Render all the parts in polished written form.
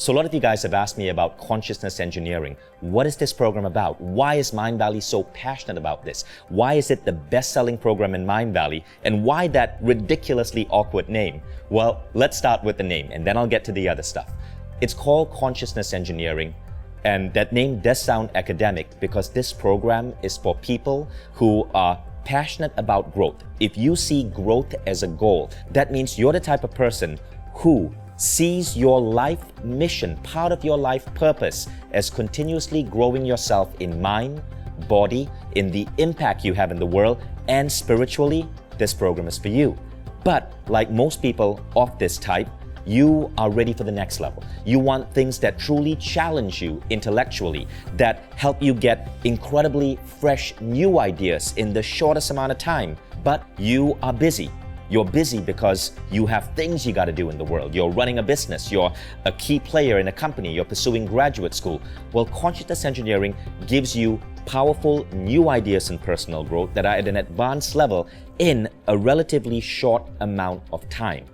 So a lot of you guys have asked me about consciousness engineering. What is this program about? Why is Mindvalley so passionate about this? Why is it the best-selling program in Mindvalley? And why that ridiculously awkward name? Well, let's start with the name and then I'll get to the other stuff. It's called consciousness engineering, and that name does sound academic because this program is for people who are passionate about growth. If you see growth as a goal, that means you're the type of person who sees your life mission, part of your life purpose, as continuously growing yourself in mind, body, in the impact you have in the world, and spiritually, this program is for you. But like most people of this type, you are ready for the next level. You want things that truly challenge you intellectually, that help you get incredibly fresh new ideas in the shortest amount of time. But you are busy. You're busy because you have things you got to do in the world. You're running a business. You're a key player in a company. You're pursuing graduate school. Well, consciousness engineering gives you powerful new ideas in personal growth that are at an advanced level in a relatively short amount of time.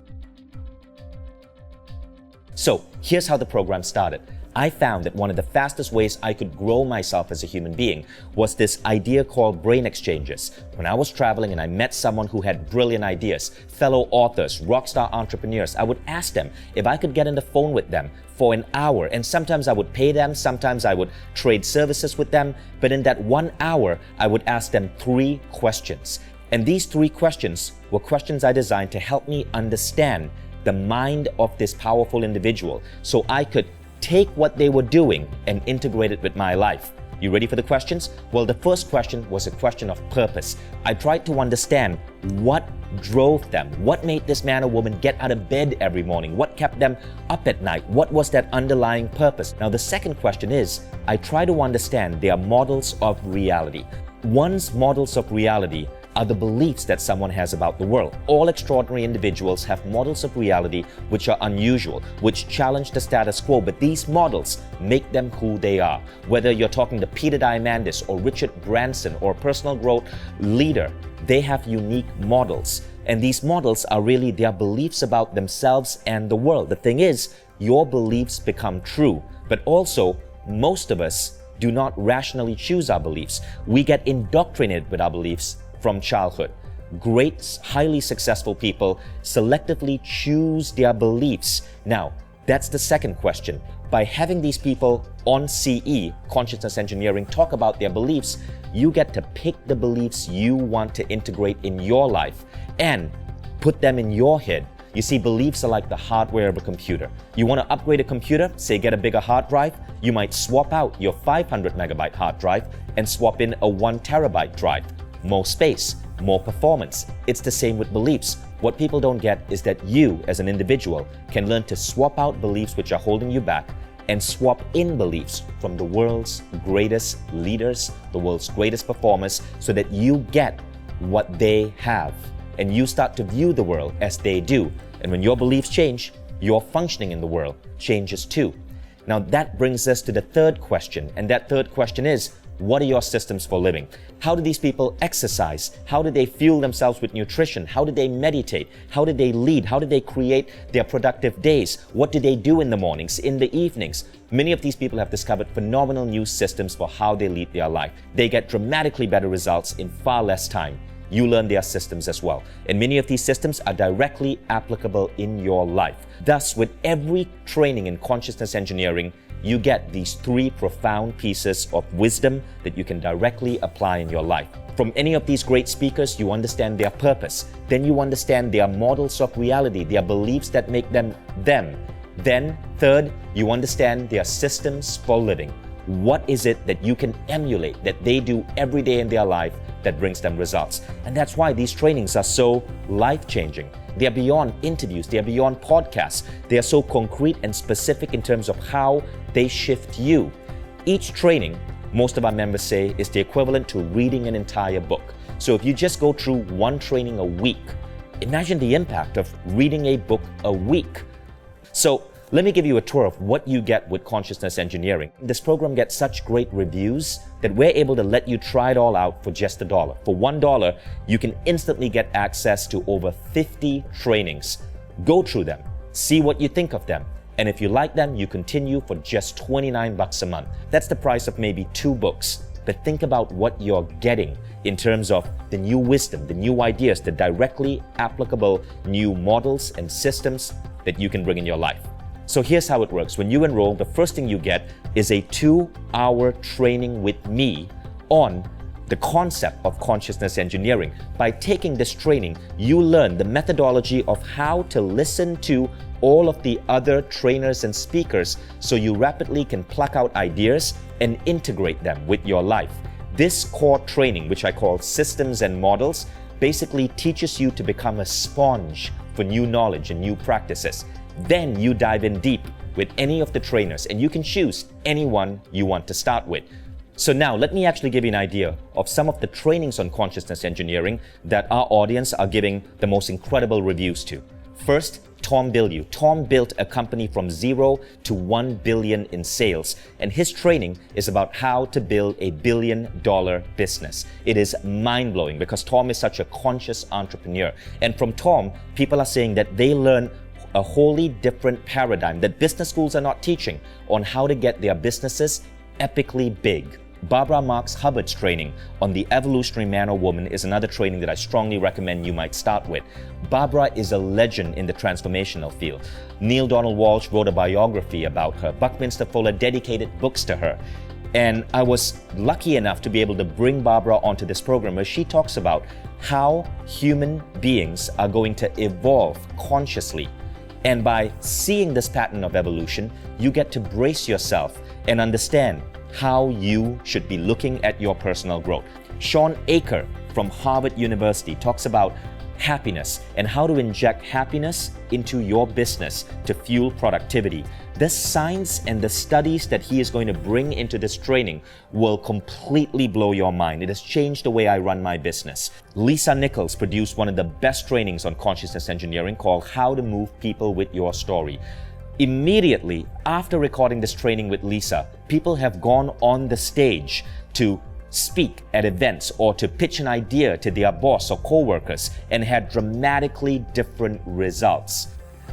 So here's how the program started. I found that one of the fastest ways I could grow myself as a human being was this idea called brain exchanges. When I was traveling and I met someone who had brilliant ideas, fellow authors, rockstar entrepreneurs, I would ask them if I could get on the phone with them for an hour, and sometimes I would pay them, sometimes I would trade services with them, but in that 1 hour, I would ask them 3 questions. And these 3 questions were questions I designed to help me understand the mind of this powerful individual so I could take what they were doing and integrate it with my life. You ready for the questions? Well, the first question was a question of purpose. I tried to understand what drove them, what made this man or woman get out of bed every morning, what kept them up at night, what was that underlying purpose. Now, the second question is, I try to understand their models of reality. One's models of reality are the beliefs that someone has about the world. All extraordinary individuals have models of reality which are unusual, which challenge the status quo, but these models make them who they are. Whether you're talking to Peter Diamandis or Richard Branson or personal growth leader, they have unique models. And these models are really their beliefs about themselves and the world. The thing is, your beliefs become true, but also most of us do not rationally choose our beliefs. We get indoctrinated with our beliefs from childhood. Great, highly successful people selectively choose their beliefs. Now, that's the second question. By having these people on CE, Consciousness Engineering, talk about their beliefs, you get to pick the beliefs you want to integrate in your life and put them in your head. You see, beliefs are like the hardware of a computer. You want to upgrade a computer, say get a bigger hard drive, you might swap out your 500 megabyte hard drive and swap in a 1 terabyte drive. More space, more performance. It's the same with beliefs. What people don't get is that you, as an individual, can learn to swap out beliefs which are holding you back and swap in beliefs from the world's greatest leaders, the world's greatest performers, so that you get what they have. And you start to view the world as they do. And when your beliefs change, your functioning in the world changes too. Now that brings us to the third question, and that third question is, what are your systems for living? How do these people exercise? How do they fuel themselves with nutrition? How do they meditate? How do they lead? How do they create their productive days? What do they do in the mornings, in the evenings? Many of these people have discovered phenomenal new systems for how they lead their life. They get dramatically better results in far less time. You learn their systems as well. And many of these systems are directly applicable in your life. Thus, with every training in consciousness engineering, you get these 3 profound pieces of wisdom that you can directly apply in your life. From any of these great speakers, you understand their purpose. Then you understand their models of reality, their beliefs that make them them. Then, third, you understand their systems for living. What is it that you can emulate, that they do every day in their life that brings them results? And that's why these trainings are so life-changing. They are beyond interviews, they are beyond podcasts. They are so concrete and specific in terms of how they shift you. Each training, most of our members say, is the equivalent to reading an entire book. So if you just go through one training a week, imagine the impact of reading a book a week. So let me give you a tour of what you get with consciousness engineering. This program gets such great reviews that we're able to let you try it all out for just $1. For $1, you can instantly get access to over 50 trainings. Go through them, see what you think of them, And if you like them, you continue for just $29 a month. That's the price of maybe 2 books. But think about what you're getting in terms of the new wisdom, the new ideas, the directly applicable new models and systems that you can bring in your life. So here's how it works. When you enroll, the first thing you get is a 2-hour training with me on the concept of consciousness engineering. By taking this training, you learn the methodology of how to listen to all of the other trainers and speakers so you rapidly can pluck out ideas and integrate them with your life. This core training, which I call systems and models, basically teaches you to become a sponge for new knowledge and new practices. Then you dive in deep with any of the trainers and you can choose anyone you want to start with. So now let me actually give you an idea of some of the trainings on consciousness engineering that our audience are giving the most incredible reviews to. First, Tom Bilyeu. Tom built a company from 0 to 1 billion in sales, and his training is about how to build a $1 billion business. It is mind-blowing because Tom is such a conscious entrepreneur. And from Tom, people are saying that they learn a wholly different paradigm that business schools are not teaching on how to get their businesses epically big. Barbara Marx Hubbard's training on the evolutionary man or woman is another training that I strongly recommend you might start with. Barbara is a legend in the transformational field. Neil Donald Walsh wrote a biography about her. Buckminster Fuller dedicated books to her. And I was lucky enough to be able to bring Barbara onto this program where she talks about how human beings are going to evolve consciously. And by seeing this pattern of evolution, you get to brace yourself and understand how you should be looking at your personal growth. Sean Aker from Harvard University talks about happiness and how to inject happiness into your business to fuel productivity. The science and the studies that he is going to bring into this training will completely blow your mind. It has changed the way I run my business. Lisa Nichols produced one of the best trainings on consciousness engineering called How to Move People with Your Story. Immediately after recording this training with Lisa, people have gone on the stage to speak at events or to pitch an idea to their boss or co-workers and had dramatically different results.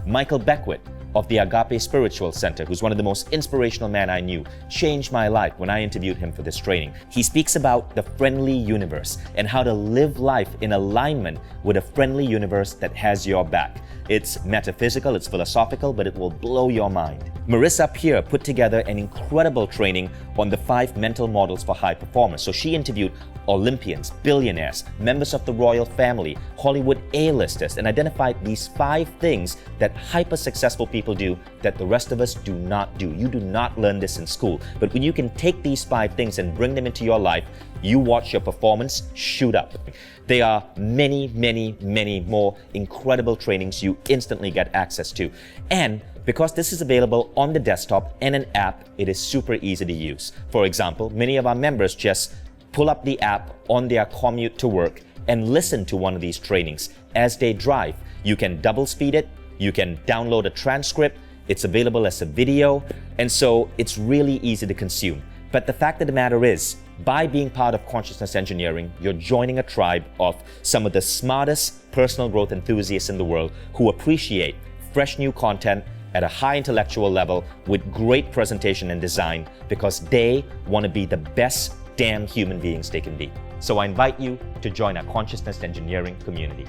Michael Beckwith of the Agape Spiritual Center, who's one of the most inspirational men I knew, changed my life when I interviewed him for this training. He speaks about the friendly universe and how to live life in alignment with a friendly universe that has your back. It's metaphysical, it's philosophical, but it will blow your mind. Marissa Peer put together an incredible training on the 5 mental models for high performers. So she interviewed Olympians, billionaires, members of the royal family, Hollywood A-listers, and identified these 5 things that hyper-successful people do that the rest of us do not do. You do not learn this in school. But when you can take these 5 things and bring them into your life, you watch your performance shoot up. There are many, many, many more incredible trainings you instantly get access to. And because this is available on the desktop and an app, it is super easy to use. For example, many of our members just pull up the app on their commute to work and listen to one of these trainings as they drive. You can double speed it, you can download a transcript, it's available as a video, and so it's really easy to consume. But the fact of the matter is, by being part of consciousness engineering, you're joining a tribe of some of the smartest personal growth enthusiasts in the world who appreciate fresh new content at a high intellectual level with great presentation and design because they want to be the best damn human beings they can be. So I invite you to join our consciousness engineering community.